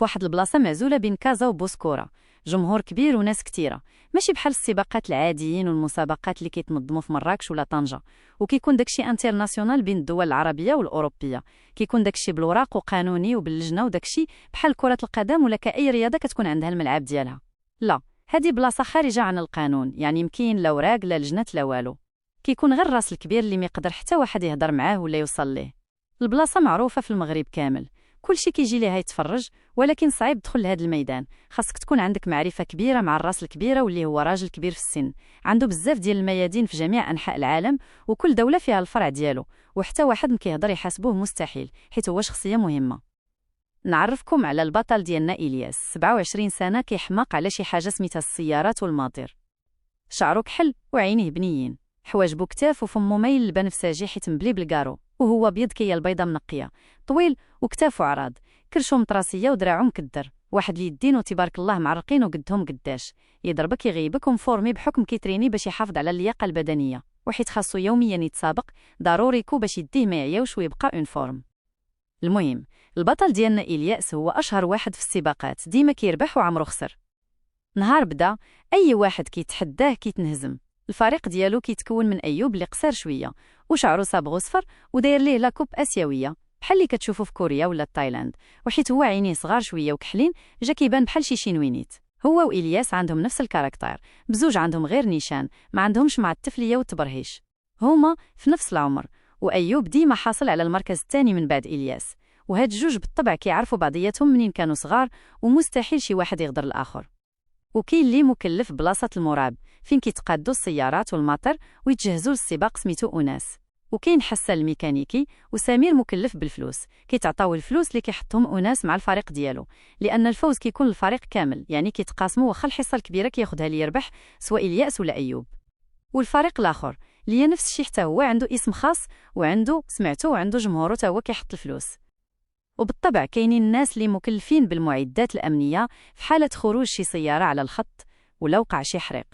فواحد البلاصة معزولة بين كازا وبوسكورة، جمهور كبير وناس كتيرة، ماشي بحال السباقات العاديين والمسابقات اللي كيتنظموا في مراكش ولا طنجة. وكيكون داكشي انترناسيونال بين الدول العربية والأوروبية، كيكون داكشي بالوراق وقانوني وباللجنة، وداكشي بحال كرة القدم ولا كأي رياضة كتكون عندها الملعب ديالها. لا، هذه بلاصة خارجة عن القانون، يعني يمكن لا وراق لا لجنات لا والو، كيكون غير الراس الكبير اللي ما يقدر حتى واحد يهضر معاه ولا يوصل ليه. البلاصة معروفة في المغرب كامل، كلشي كيجي ليها يتفرج، ولكن صعيب تدخل لهذا الميدان، خاصك تكون عندك معرفة كبيرة مع الراس الكبيرة واللي هو راجل كبير في السن، عنده بزاف ديال الميادين في جميع أنحاء العالم، وكل دولة فيها الفرع ديالو، وحتى واحد ما كيهضر يحاسبوه مستحيل، حيت هو شخصية مهمة. نعرفكم على البطل ديالنا إلياس، 27 سنة، كيحماق على شي حاجة سميتها السيارات والماطير. شعرو كحل وعينيه بنيين، حواجبو كتاف وفمو مايل البنفسجي حيت مبلي بالكارو، وهو بيض كيا البيضة منقية، طويل وكتافو عراض، كرشو مطراسية ودراعو مكدر، واحد اليدين وتبارك الله معرقين وقدهم قداش، يضربك يغيبك ومفورمي بحكم كيتريني باش يحافظ على اللياقة البدنية، وحيت خاصو يوميا يتسابق، ضروري كو باش يديه ما يعياوش ويبقى اون فورم. المهم، البطل ديالنا إلياس هو أشهر واحد في السباقات، ديما كيربح وعمرو خسر. نهار بدا أي واحد كيتحداه كيتنهزم. الفريق ديالو كيتكون من أيوب اللي قصير شوية وشعرو صابغ صفر وداير ليه لاكوب آسيوية بحال اللي كتشوفو في كوريا ولا تايلاند، وحيت هو عينيه صغار شوية وكحلين جا كيبان بحال شي شينوينيت. هو وإلياس عندهم نفس الكاركتير، بزوج عندهم غير نيشان، ما عندهمش مع التفلية والتبرهيش. هما في نفس العمر، وأيوب ديما حاصل على المركز الثاني من بعد إلياس، وهاد جوج بالطبع كيعرفوا بعضياتهم منين كانوا صغار، ومستحيل شي واحد يغدر الآخر. وكاين اللي مكلف بلاصة المراب فين كيتقادوا السيارات والمطر ويتجهزوا للسباق سميتو أناس، وكاين حسان الميكانيكي، وسمير مكلف بالفلوس، كيتعطاو الفلوس اللي كيحطهم أناس مع الفريق ديالو، لأن الفوز كيكون للفريق كامل، يعني كيتقاسموا واخا الحصة الكبيرة كياخدها اللي يربح، سواء إلياس ولا أيوب. والفريق الآخر اللي نفس الشيء حتى هو عنده اسم خاص وعنده سمعته وعنده جمهوره حتى هو كيحط الفلوس. وبالطبع كاينين الناس اللي مكلفين بالمعدات الأمنية في حالة خروج شي سيارة على الخط ولا وقع شي حريق.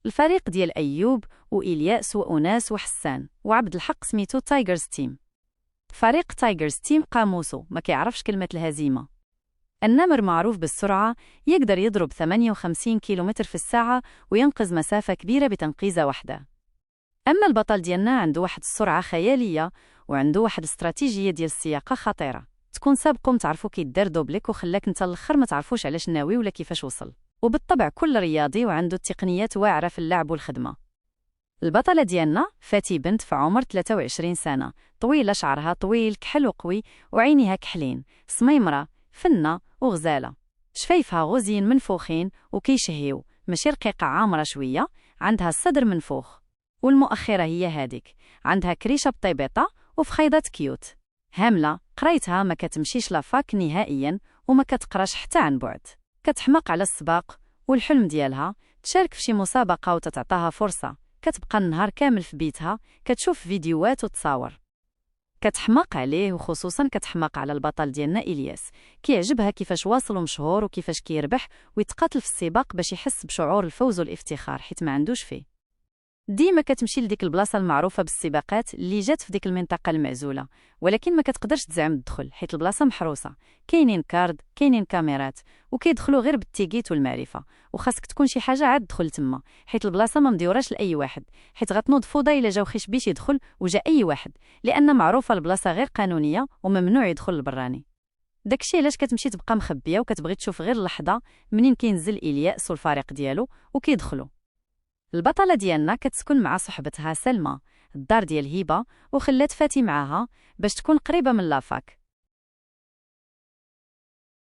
الفريق ديال أيوب وإلياس وأناس وحسان وعبد الحق سميتو تايجرز تيم. فريق تايجرز تيم قاموسو ما كيعرفش كلمة الهزيمة. النمر معروف بالسرعة، يقدر يضرب 58 كيلومتر في الساعة وينقذ مسافة كبيرة بتنقيزة واحدة. أما البطل ديالنا عنده واحد السرعة خيالية وعنده واحد استراتيجية ديال السياقة خطيرة، تكون سابقكم تعرفوا كيدار دوبليك وخلاك انت الاخر ما تعرفوش علاش ناوي ولا كيفاش وصل. وبالطبع كل رياضي وعنده التقنيات واعرة في اللعب والخدمة. البطلة ديالنا فاتي بنت في عمر 23 سنة، طويلة، شعرها طويل كحل وقوي وعينيها كحلين، سميمرة، فنة وغزالة، شفايفها غزين منفوخين وكيشهيو، ماشي رقيقة عامرة شوية، عندها الصدر منفوخ. والمؤخرة هي هاديك، عندها كريشة بطيبيطة وفخيضات كيوت. هاملة، قرايتها ما كتمشيش لافاك نهائيا وما كتقراش حتى عن بعد، كتحماق على السباق، والحلم ديالها تشارك في شي مسابقة وتتعطاها فرصة، كتبقى النهار كامل في بيتها كتشوف فيديوهات وتصاور. كتحماق عليه، وخصوصا كتحماق على البطل ديالنا إلياس، كيعجبها كيفاش واصل ومشهور وكيفاش كيربح ويتقاتل في السباق باش يحس بشعور الفوز والافتخار حيت ما عندوش فيه. ديما كتمشي لديك البلاصه المعروفه بالسباقات اللي جات في ديك المنطقه المعزوله، ولكن ما كتقدرش تزعم الدخل حيت البلاصه محروسه، كاينين كارد، كاينين كاميرات، وكيدخلوا غير بالتيكيت والمعرفه، وخاصك تكون شي حاجه عاد تدخل تما حيت البلاصه ما مديوراش لاي واحد، حيت غتنوض فوضى الا جاو خيش بيش يدخل وجا اي واحد، لان معروفه البلاصه غير قانونيه وممنوع يدخل البراني. داكشي علاش كتمشي تبقى مخبيه وكتبغي تشوف غير اللحظه منين كينزل إلياس والفريق ديالو وكيدخلوا. البطلة ديالنا كتسكن مع صحبتها سلمى، الدار ديال هبة، وخلات فاتي معاها باش تكون قريبة من لافاك.